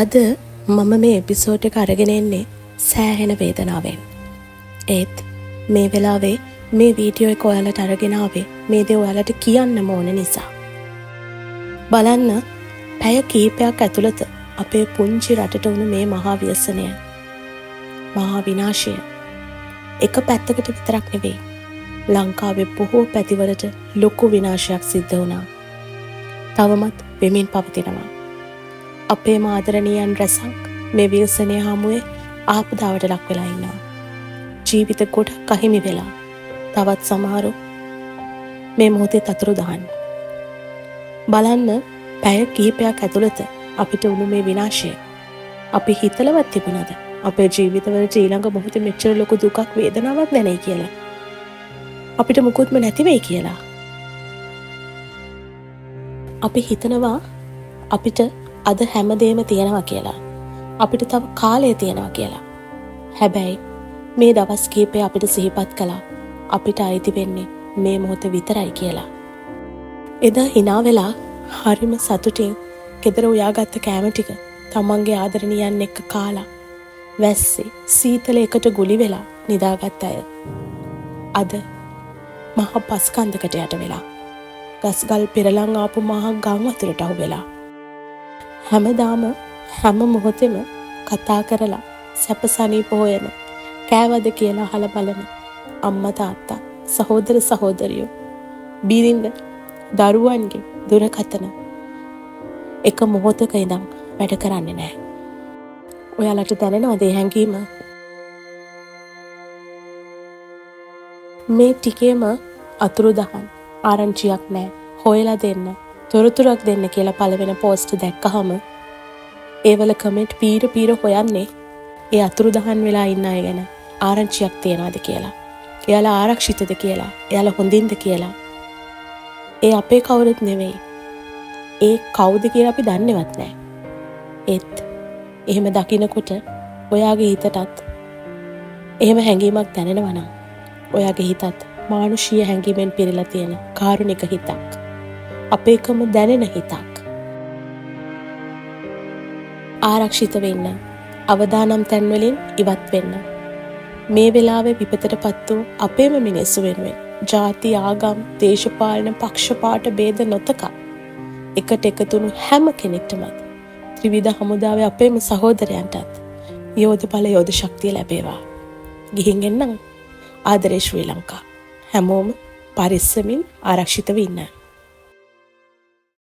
අද මම මේ එපිසෝඩ් එක අරගෙන එන්නේ සෑහෙන වේදනාවෙන්. ඒත් මේ වෙලාවේ මේ වීඩියෝ එක ඔයාලට අරගෙන ආවේ මේ දේ ඔයාලට කියන්න ඕන නිසා. බලන්න, පැය කීපයක් ඇතුළත අපේ පුංචි රටට වුණු මේ මහා ව්‍යසනය, මහා විනාශය එක පැත්තකට විතරක් නෙවෙයි, ලංකාවේ බොහෝ පැතිවලට ලොකු විනාශයක් සිද්ධ වුණා. තවමත් වෙමින් පවතිනවා. අපේ ආදරණීයන් රැසක් මේ ව්‍යසනය හමුවේ ආපදාවට ලක් වෙලා ඉන්නවා. ජීවිත ගොඩක් අහිමි වෙලා. තවත් සමහරු මේ මොහොතේ අතුරුදහන්. බලන්න, පැය කීපයක් ඇතුළත අපිට වුණු මේ විනාශය අපි හිතලවත් තිබුණාද අපේ ජීවිතවලට ඊළඟ මොහොතේ මෙච්චර ලොකු දුකක් වේදනාවක් දැනෙයි කියලා? අපිට මුකුත්ම නැති වෙයි කියලා. අපි හිතනවා අපිට අද හැමදේම තියෙනවා කියලා. අපිට තව කාලය තියෙනවා කියලා. හැබැයි මේ දවස් කීපය අපිට සිහිපත් කළා අපිට අයිති වෙන්නේ මේ මොහොත විතරයි කියලා. එදා hina වෙලා හරිම සතුටින් ගෙදර උයාගත්ත කෑම ටික තමන්ගේ ආදරණීයන් එක්ක කාලා වැස්සේ සීතල එකට ගුලි වෙලා නිදාගත් අය අද මහා පස්කන්දකට යට වෙලා, ගස්ගල් පෙරලන් ආපු මහා ගම් වතුරට අහු වෙලා, හැමදාම හැම මොහොතෙම කතා කරලා සැපසනීප හොයන, කෑවද කියලා අහලා බලන අම්මා තාත්තා, සහෝදර සහෝදරියෝ, බිරිඳ, දරුවන්ගේ දුරකථන එක මොහොතක ඉඳන් වැඩ කරන්නේ නැහැ. ඔයාලට දැනෙනවද ඒ හැඟීම? මේ ටිකේම අතුරුදහන්, ආරංචියක් නැහැ, හොයලා දෙන්න, තොරතුරක් දෙන්න කියලා පළවෙන පෝස්ට් දැක්කහම ඒවල කමෙන්ට් පීර හොයන්නේ ඒ අතුරුදහන් වෙලා ඉන්න අය ගැන ආරංචියක් තියනවාද කියලා, එයාලා ආරක්ෂිතද කියලා, එයාලා හොඳින්ද කියලා. ඒ අපේ කවුරුත් නෙවෙයි. ඒ කවුද කියලා අපි දන්නේවත් නැහැ. ඒත් එහෙම දකින්නකොට ඔයාගේ හිතටත් එහෙම හැඟීමක් දැනෙනවා නම්, ඔයාගේ හිතත් මානුෂීය හැඟීමෙන් පිරීලා තියෙන කාරුණික හිතක්, අපේකම දැනෙන හිතක්. ආරක්ෂිත වෙන්න, අවදානම් තැන් වලින් ඉවත් වෙන්න. මේ වෙලාවේ විපතටපත් වූ අපේම මිනිස්සු වෙනුවෙන් ජාති, ආගම්, දේශපාලන පක්ෂපාත ભેද නොතක එකට එකතුණු හැම කෙනෙක්ටම ත්‍රිවිධ හමුදාවේ අපේම සහෝදරයන්ටත් යෝධ බල යෝධ ශක්තිය ලැබේවා. ගිහින් එන්නම්. ආදරේ ශ්‍රී ලංකා. හැමෝම පරිස්සමින් ආරක්ෂිතව ඉන්න.